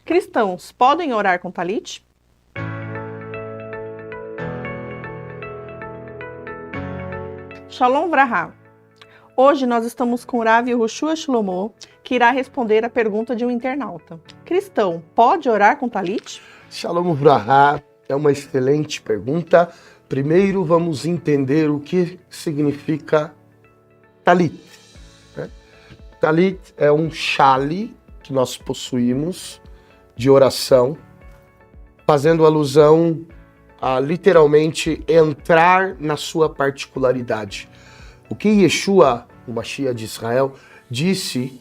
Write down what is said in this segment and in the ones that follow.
Cristãos podem orar com talit? Shalom Vrahá. Hoje nós estamos com o Rav Yehoshua Shlomo, que irá responder a pergunta de um internauta. Cristão pode orar com talit? Shalom Vrahá, é uma excelente pergunta. Primeiro vamos entender o que significa talit. Talit é um chale que nós possuímos de oração, fazendo alusão a literalmente entrar na sua particularidade. O que Yeshua, o Mashiach de Israel, disse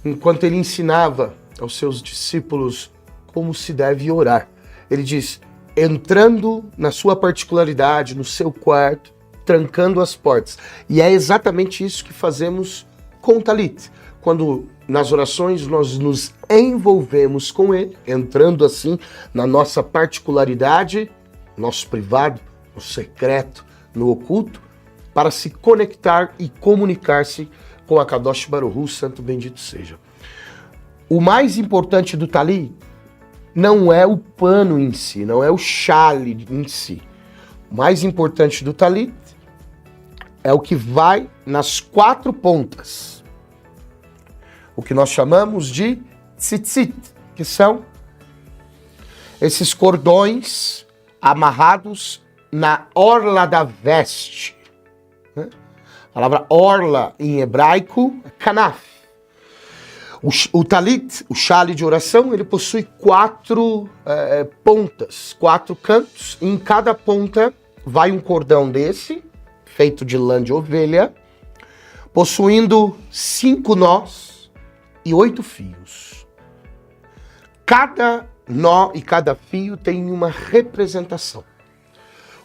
enquanto ele ensinava aos seus discípulos como se deve orar. Ele diz, entrando na sua particularidade, no seu quarto, trancando as portas. E é exatamente isso que fazemos com o talit. Quando nas orações nós nos envolvemos com ele, entrando assim na nossa particularidade, nosso privado, no secreto, no oculto, para se conectar e comunicar-se com a Kadosh Baruch Hu, santo bendito seja. O mais importante do talit não é o pano em si, não é o chale em si. O mais importante do talit é o que vai nas quatro pontas. O que nós chamamos de tzitzit, que são esses cordões amarrados na orla da veste. A palavra orla em hebraico é kanaf. O talit, o chale de oração, ele possui quatro pontas, quatro cantos. E em cada ponta vai um cordão desse, feito de lã de ovelha, possuindo 5 nós e 8 fios. Cada nó e cada fio tem uma representação.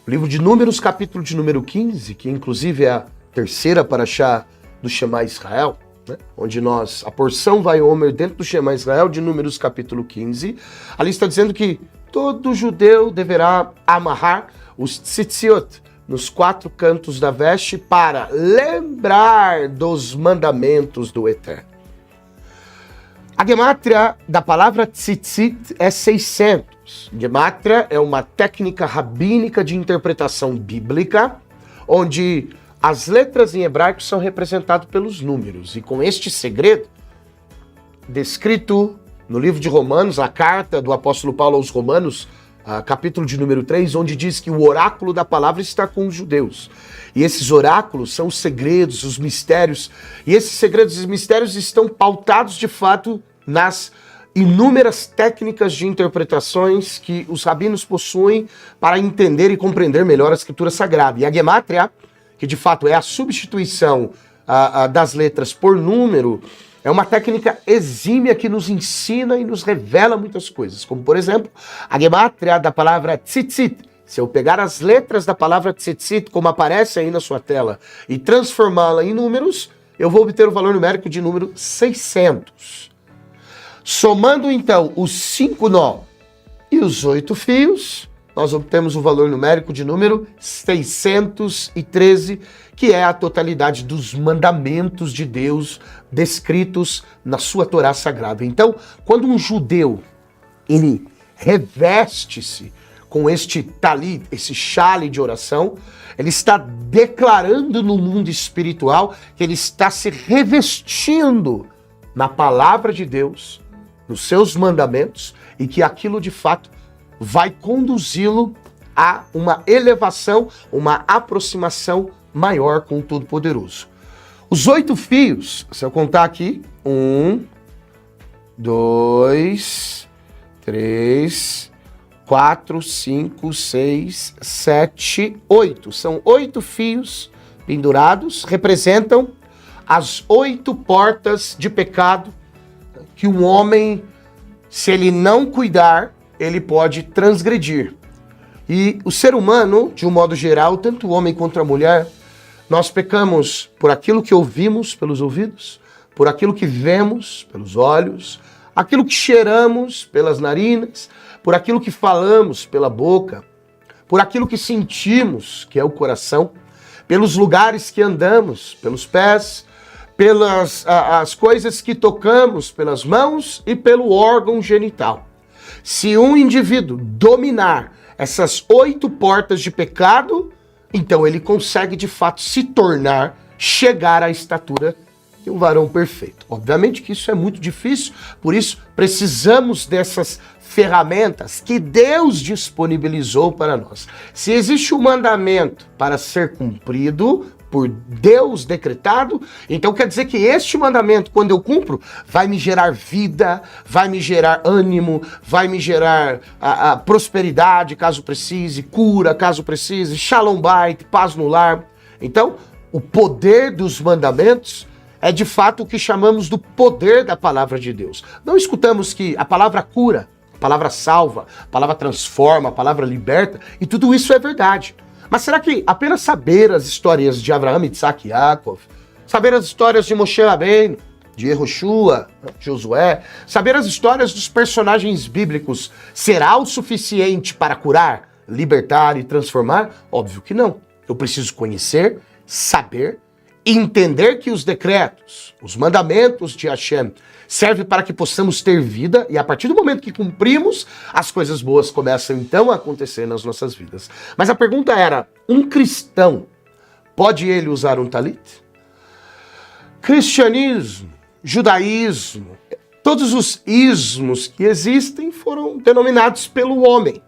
O livro de Números, capítulo de número 15, que inclusive é a terceira parashá do Shema Israel, né? Onde a porção vai Homer dentro do Shema Israel, de Números capítulo 15, ali está dizendo que todo judeu deverá amarrar os tzitziot nos 4 cantos da veste para lembrar dos mandamentos do Eterno. A gemátria da palavra tzitzit é 600. Gemátria é uma técnica rabínica de interpretação bíblica, onde as letras em hebraico são representadas pelos números. E com este segredo, descrito no livro de Romanos, a carta do apóstolo Paulo aos Romanos, capítulo de número 3, onde diz que o oráculo da palavra está com os judeus. E esses oráculos são os segredos, os mistérios. E esses segredos e mistérios estão pautados, de fato, nas inúmeras técnicas de interpretações que os rabinos possuem para entender e compreender melhor a Escritura Sagrada. E a gemátria, que de fato é a substituição das letras por número, é uma técnica exímia que nos ensina e nos revela muitas coisas. Como, por exemplo, a gemátria da palavra tzitzit. Se eu pegar as letras da palavra tzitzit, como aparece aí na sua tela, e transformá-la em números, eu vou obter o valor numérico de número 600. Somando, então, os 5 nó e os 8 fios, nós obtemos o valor numérico de número 613, que é a totalidade dos mandamentos de Deus descritos na sua Torá Sagrada. Então, quando um judeu, ele reveste-se com este talit, esse chale de oração, ele está declarando no mundo espiritual que ele está se revestindo na palavra de Deus, nos seus mandamentos, e que aquilo de fato vai conduzi-lo a uma elevação, uma aproximação maior com o Todo-Poderoso. Os 8 fios, se eu contar aqui, 1, 2, 3, 4, 5, 6, 7, 8. São 8 fios pendurados, representam as 8 portas de pecado que um homem, se ele não cuidar, ele pode transgredir. E o ser humano, de um modo geral, tanto o homem quanto a mulher, nós pecamos por aquilo que ouvimos pelos ouvidos, por aquilo que vemos pelos olhos, aquilo que cheiramos pelas narinas, por aquilo que falamos pela boca, por aquilo que sentimos, que é o coração, pelos lugares que andamos, pelos pés, pelas as coisas que tocamos pelas mãos e pelo órgão genital. Se um indivíduo dominar essas 8 portas de pecado, então ele consegue de fato se tornar, chegar à estatura de um varão perfeito. Obviamente que isso é muito difícil, por isso precisamos dessas ferramentas que Deus disponibilizou para nós. Se existe um mandamento para ser cumprido por Deus decretado, então quer dizer que este mandamento, quando eu cumpro, vai me gerar vida, vai me gerar ânimo, vai me gerar a prosperidade, caso precise, cura, caso precise, shalom bait, paz no lar. Então, o poder dos mandamentos é de fato o que chamamos do poder da palavra de Deus. Não escutamos que a palavra cura, a palavra salva, a palavra transforma, a palavra liberta, e tudo isso é verdade. Mas será que apenas saber as histórias de Abraão, Isaac e Yaakov, saber as histórias de Moshe Rabbeinu, de Yehoshua, Josué, saber as histórias dos personagens bíblicos será o suficiente para curar, libertar e transformar? Óbvio que não. Eu preciso conhecer, saber, entender que os decretos, os mandamentos de Hashem servem para que possamos ter vida, e a partir do momento que cumprimos, as coisas boas começam então a acontecer nas nossas vidas. Mas a pergunta era, um cristão, pode ele usar um talit? Cristianismo, judaísmo, todos os ismos que existem foram denominados pelo homem,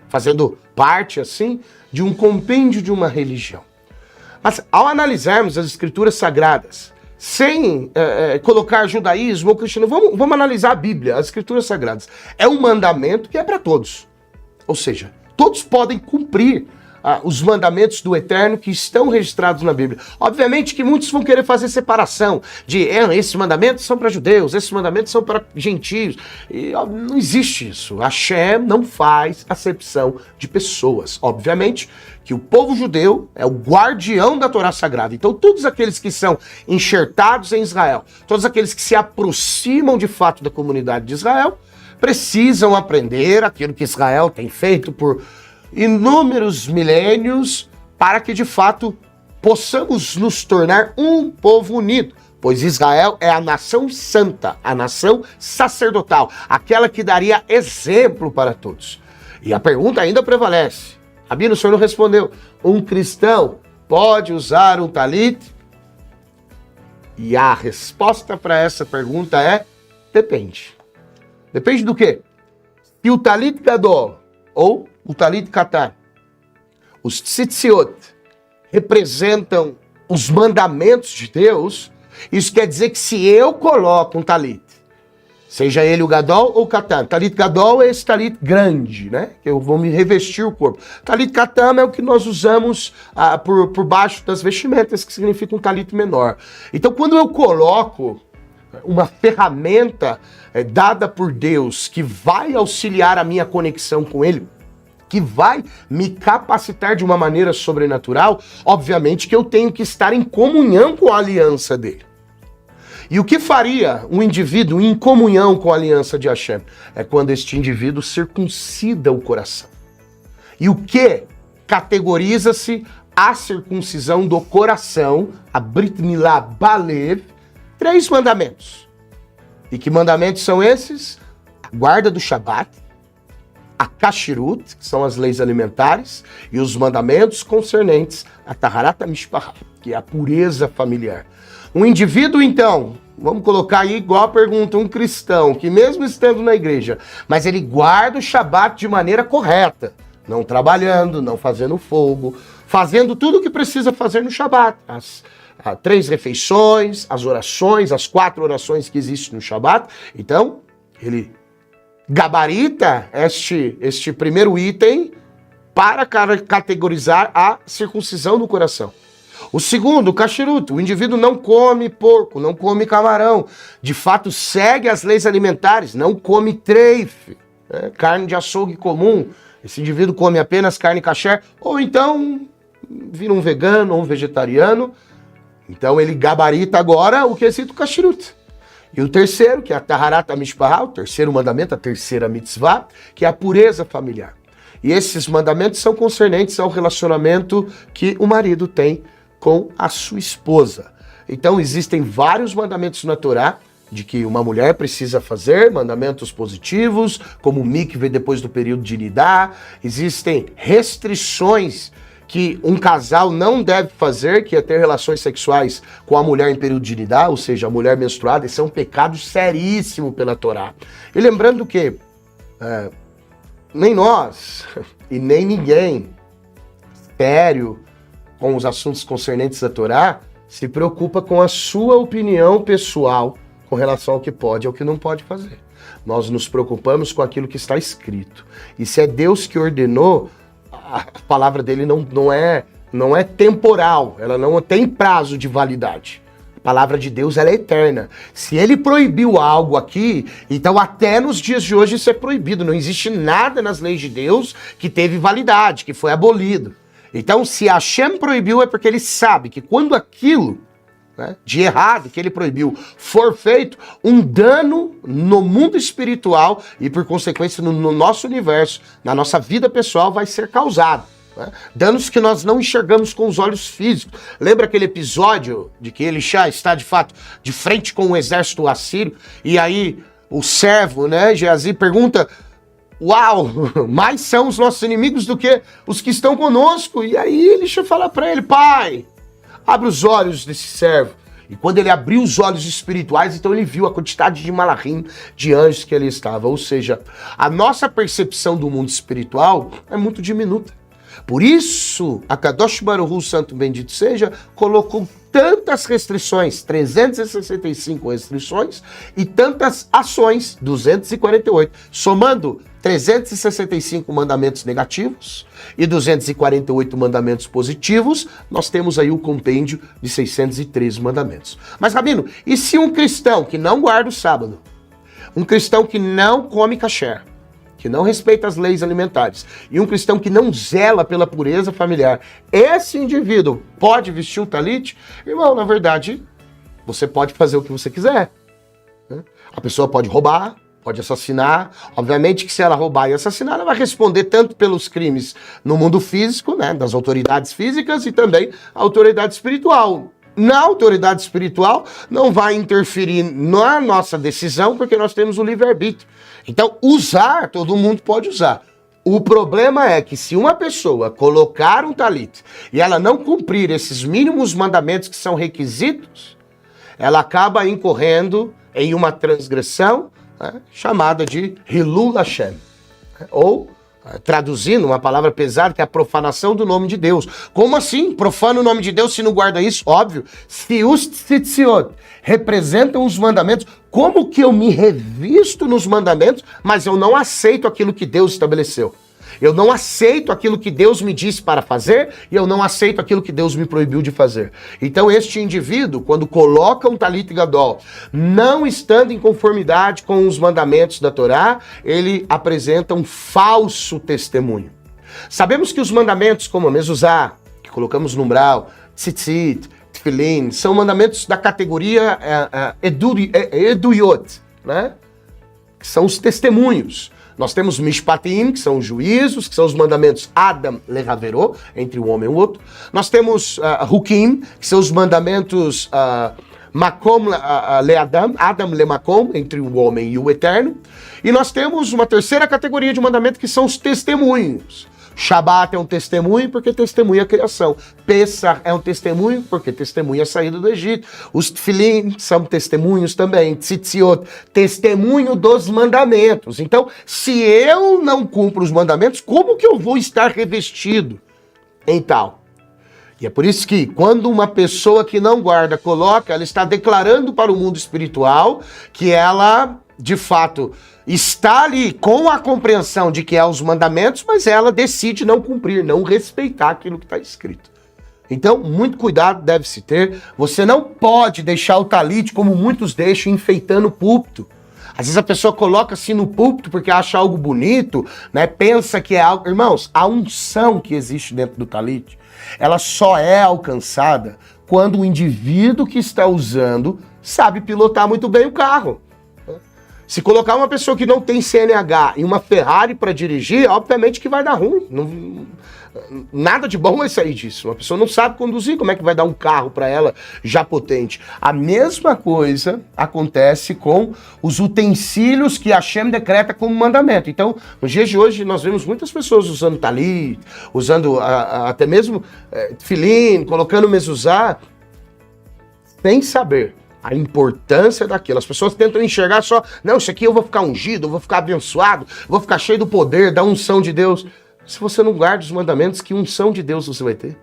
fazendo parte, assim, de um compêndio de uma religião. Mas ao analisarmos as escrituras sagradas, sem colocar judaísmo ou cristianismo, vamos analisar a Bíblia, as escrituras sagradas. É um mandamento que é para todos. Ou seja, todos podem cumprir os mandamentos do Eterno que estão registrados na Bíblia. Obviamente que muitos vão querer fazer separação de esses mandamentos são para judeus, esses mandamentos são para gentios. E não existe isso. Hashem não faz acepção de pessoas. Obviamente que o povo judeu é o guardião da Torá Sagrada. Então todos aqueles que são enxertados em Israel, todos aqueles que se aproximam de fato da comunidade de Israel, precisam aprender aquilo que Israel tem feito por inúmeros milênios para que de fato possamos nos tornar um povo unido, pois Israel é a nação santa, a nação sacerdotal, aquela que daria exemplo para todos. E a pergunta ainda prevalece. Rabino, o senhor não respondeu. Um cristão pode usar um talit? E a resposta para essa pergunta é depende. Depende do quê? Se o talit gadol ou o talit katan, os tzitziot, representam os mandamentos de Deus, isso quer dizer que se eu coloco um talit, seja ele o gadol ou o katan, talit gadol é esse talit grande, né? Que eu vou me revestir o corpo. Talit katan é o que nós usamos por baixo das vestimentas, que significa um talit menor. Então, quando eu coloco uma ferramenta dada por Deus que vai auxiliar a minha conexão com Ele, que vai me capacitar de uma maneira sobrenatural, obviamente que eu tenho que estar em comunhão com a aliança dele. E o que faria um indivíduo em comunhão com a aliança de Hashem? É quando este indivíduo circuncida o coração. E o que categoriza-se a circuncisão do coração, a Brit Milá Balev? 3 mandamentos. E que mandamentos são esses? A guarda do Shabat, a Kashrut, que são as leis alimentares, e os mandamentos concernentes a Taharat HaMishpachah, que é a pureza familiar. Um indivíduo, então, vamos colocar aí igual a pergunta, um cristão, que mesmo estando na igreja, mas ele guarda o Shabat de maneira correta, não trabalhando, não fazendo fogo, fazendo tudo o que precisa fazer no Shabat. As 3 refeições, as orações, as 4 orações que existem no Shabat. Então, ele gabarita este primeiro item para categorizar a circuncisão do coração. O segundo, o kashrut, o indivíduo não come porco, não come camarão, de fato segue as leis alimentares, não come treife, né, carne de açougue comum, esse indivíduo come apenas carne kasher, ou então vira um vegano ou um vegetariano, então ele gabarita agora o quesito kashrut. E o terceiro, que é a Taharat HaMishpachah, o terceiro mandamento, a terceira mitzvah, que é a pureza familiar. E esses mandamentos são concernentes ao relacionamento que o marido tem com a sua esposa. Então existem vários mandamentos na Torá de que uma mulher precisa fazer mandamentos positivos, como o mikve depois do período de nidá. Existem restrições que um casal não deve fazer, que é ter relações sexuais com a mulher em período de nidá, ou seja, a mulher menstruada. Esse é um pecado seríssimo pela Torá. E lembrando que nem nós e nem ninguém sério com os assuntos concernentes à Torá se preocupa com a sua opinião pessoal com relação ao que pode e ao que não pode fazer. Nós nos preocupamos com aquilo que está escrito. E se é Deus que ordenou, a palavra dele não é temporal, ela não tem prazo de validade. A palavra de Deus, ela é eterna. Se ele proibiu algo aqui, então até nos dias de hoje isso é proibido. Não existe nada nas leis de Deus que teve validade, que foi abolido. Então, se Hashem proibiu, é porque ele sabe que quando aquilo, né, de errado que ele proibiu for feito, um dano no mundo espiritual e, por consequência, no nosso universo, na nossa vida pessoal, vai ser causado. Né? Danos que nós não enxergamos com os olhos físicos. Lembra aquele episódio de que Elisha está, de fato, de frente com o exército assírio, e aí o servo, né, Geazi, pergunta: uau, mais são os nossos inimigos do que os que estão conosco. E aí Elisha fala para ele: pai, abre os olhos desse servo. E quando ele abriu os olhos espirituais, então ele viu a quantidade de malachim, de anjos que ele estava. Ou seja, a nossa percepção do mundo espiritual é muito diminuta. Por isso, a Kadosh Baruch Hu, santo bendito seja, colocou tantas restrições, 365 restrições, e tantas ações, 248, somando 365 mandamentos negativos e 248 mandamentos positivos, nós temos aí o compêndio de 613 mandamentos. Mas, Rabino, e se um cristão que não guarda o sábado, um cristão que não come kasher, que não respeita as leis alimentares, e um cristão que não zela pela pureza familiar, esse indivíduo pode vestir o talit? Irmão, na verdade, você pode fazer o que você quiser. Né? A pessoa pode roubar, pode assassinar. Obviamente que se ela roubar e assassinar, ela vai responder tanto pelos crimes no mundo físico, né, das autoridades físicas, e também a autoridade espiritual. Na autoridade espiritual não vai interferir na nossa decisão, porque nós temos o livre-arbítrio. Então, usar, todo mundo pode usar. O problema é que se uma pessoa colocar um talit e ela não cumprir esses mínimos mandamentos que são requisitos, ela acaba incorrendo em uma transgressão, né, chamada de Hilul Hashem, né, ou traduzindo uma palavra pesada, que é a profanação do nome de Deus. Como assim? Profana o nome de Deus se não guarda isso? Óbvio. Se os tzitziot representam os mandamentos, como que eu me revisto nos mandamentos, mas eu não aceito aquilo que Deus estabeleceu? Eu não aceito aquilo que Deus me disse para fazer e eu não aceito aquilo que Deus me proibiu de fazer. Então este indivíduo, quando coloca um talit gadol, não estando em conformidade com os mandamentos da Torá, ele apresenta um falso testemunho. Sabemos que os mandamentos como a mezuzá, que colocamos no umbral, tzitzit, tefilin, são mandamentos da categoria eduyot, né? Que são os testemunhos. Nós temos Mishpatim, que são os juízos, que são os mandamentos Adam lehavero, entre um homem e o outro. Nós temos Hukim, que são os mandamentos Makom leAdam, Adam lemakom, entre o homem e o eterno. E nós temos uma terceira categoria de mandamento, que são os testemunhos. Shabat é um testemunho porque testemunha a criação. Pesach é um testemunho porque testemunha a saída do Egito. Os Tefilin são testemunhos também. Tzitziot, testemunho dos mandamentos. Então, se eu não cumpro os mandamentos, como que eu vou estar revestido em tal? E é por isso que quando uma pessoa que não guarda coloca, ela está declarando para o mundo espiritual que ela, de fato, está ali com a compreensão de que é os mandamentos, mas ela decide não cumprir, não respeitar aquilo que está escrito. Então, muito cuidado deve-se ter. Você não pode deixar o talit, como muitos deixam, enfeitando o púlpito. Às vezes a pessoa coloca assim no púlpito porque acha algo bonito, né? Pensa que é algo... Irmãos, a unção que existe dentro do talit, ela só é alcançada quando o indivíduo que está usando sabe pilotar muito bem o carro. Se colocar uma pessoa que não tem CNH e uma Ferrari para dirigir, obviamente que vai dar ruim. Nada de bom vai sair disso. Uma pessoa não sabe conduzir, como é que vai dar um carro para ela já potente? A mesma coisa acontece com os utensílios que Hashem decreta como mandamento. Então, nos dias de hoje, nós vemos muitas pessoas usando talit, usando até mesmo tefilim, colocando mezuzá, sem saber a importância daquilo. As pessoas tentam enxergar só, não, isso aqui eu vou ficar ungido, eu vou ficar abençoado, vou ficar cheio do poder, da unção de Deus. Se você não guarda os mandamentos, que unção de Deus você vai ter?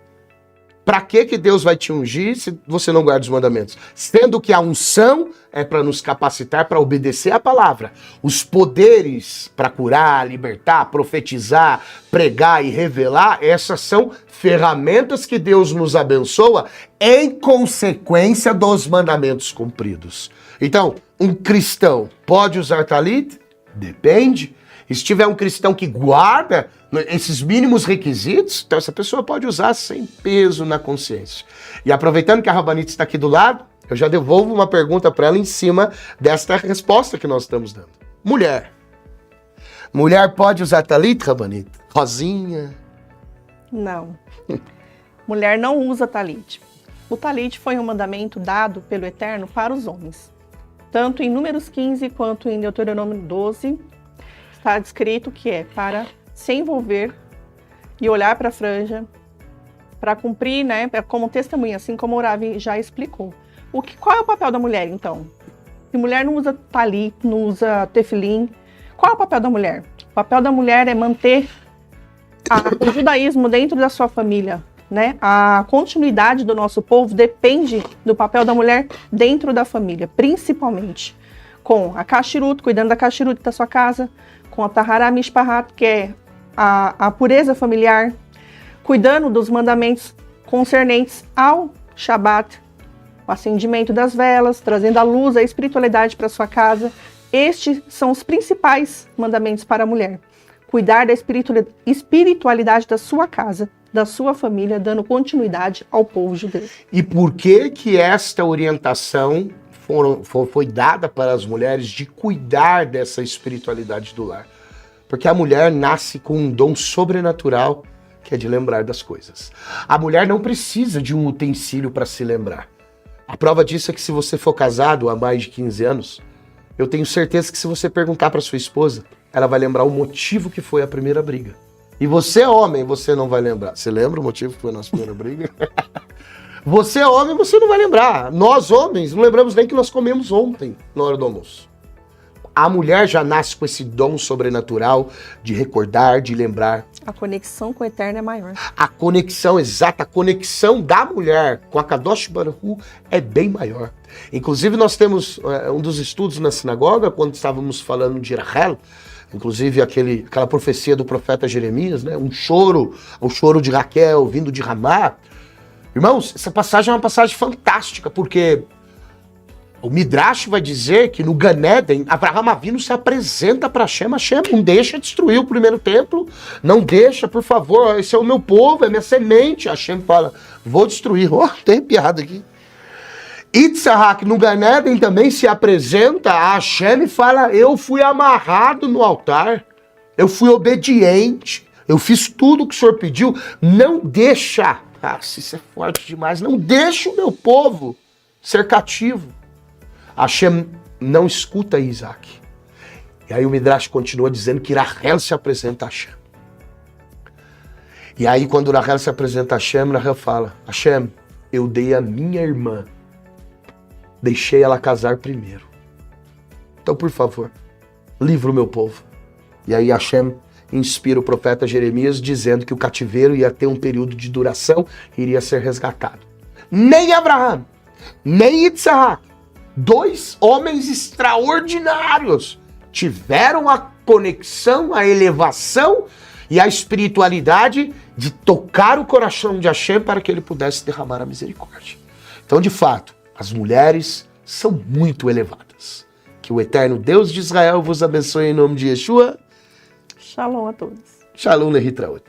Para que Deus vai te ungir se você não guarda os mandamentos? Sendo que a unção é para nos capacitar para obedecer a palavra. Os poderes para curar, libertar, profetizar, pregar e revelar, essas são ferramentas que Deus nos abençoa em consequência dos mandamentos cumpridos. Então, um cristão pode usar talit? Depende. E se tiver um cristão que guarda esses mínimos requisitos, então essa pessoa pode usar sem peso na consciência. E aproveitando que a Rabanita está aqui do lado, eu já devolvo uma pergunta para ela em cima desta resposta que nós estamos dando. Mulher. Mulher pode usar talit, Rabanita? Rosinha? Não. Mulher não usa talit. O talit foi um mandamento dado pelo Eterno para os homens. Tanto em Números 15 quanto em Deuteronômio 12, está descrito que é para se envolver e olhar para a franja, para cumprir, né, como testemunha, assim como o Ravi já explicou. Qual é o papel da mulher, então? Se mulher não usa talit, não usa tefilim, qual é o papel da mulher? O papel da mulher é manter o judaísmo dentro da sua família, né? A continuidade do nosso povo depende do papel da mulher dentro da família, principalmente com a kashrut, cuidando da kashrut da sua casa, com a tahara mishpahat, que é a pureza familiar, cuidando dos mandamentos concernentes ao Shabat, o acendimento das velas, trazendo a luz, a espiritualidade para sua casa. Estes são os principais mandamentos para a mulher. Cuidar da espiritualidade da sua casa, da sua família, dando continuidade ao povo judeu. E por que esta orientação foi dada para as mulheres de cuidar dessa espiritualidade do lar? Porque a mulher nasce com um dom sobrenatural, que é de lembrar das coisas. A mulher não precisa de um utensílio para se lembrar. A prova disso é que se você for casado há mais de 15 anos, eu tenho certeza que se você perguntar para sua esposa, ela vai lembrar o motivo que foi a primeira briga. E você, homem, você não vai lembrar. Você lembra o motivo que foi a nossa primeira briga? Você, homem, você não vai lembrar. Nós, homens, não lembramos nem que nós comemos ontem, na hora do almoço. A mulher já nasce com esse dom sobrenatural de recordar, de lembrar. A conexão com o Eterno é maior. A conexão exata, a conexão da mulher com a Kadosh Baruch Hu é bem maior. Inclusive, nós temos um dos estudos na sinagoga, quando estávamos falando de Rachel, inclusive aquela profecia do profeta Jeremias, né? O choro de Raquel vindo de Ramá. Irmãos, essa passagem é uma passagem fantástica, porque o Midrash vai dizer que no Gan Eden, Avraham Avinu se apresenta para Hashem, não deixa destruir o primeiro templo, não deixa, por favor, esse é o meu povo, é minha semente. Hashem fala, vou destruir. Tem piada aqui. Yitzhak, no Gan Eden, também se apresenta a Hashem e fala, eu fui amarrado no altar, eu fui obediente, eu fiz tudo o que o Senhor pediu, não deixa, isso é forte demais, não deixa o meu povo ser cativo. Hashem não escuta Isaac. E aí o Midrash continua dizendo que Rachel se apresenta a Hashem. E aí quando Rachel se apresenta a Hashem, Rachel fala, Hashem, eu dei a minha irmã, deixei ela casar primeiro. Então, por favor, livra o meu povo. E aí Hashem inspira o profeta Jeremias dizendo que o cativeiro ia ter um período de duração e iria ser resgatado. Nem Abraham, nem Yitzhak, dois homens extraordinários, tiveram a conexão, a elevação e a espiritualidade de tocar o coração de Hashem para que ele pudesse derramar a misericórdia. Então, de fato, as mulheres são muito elevadas. Que o eterno Deus de Israel vos abençoe em nome de Yeshua. Shalom a todos. Shalom Lehitraot.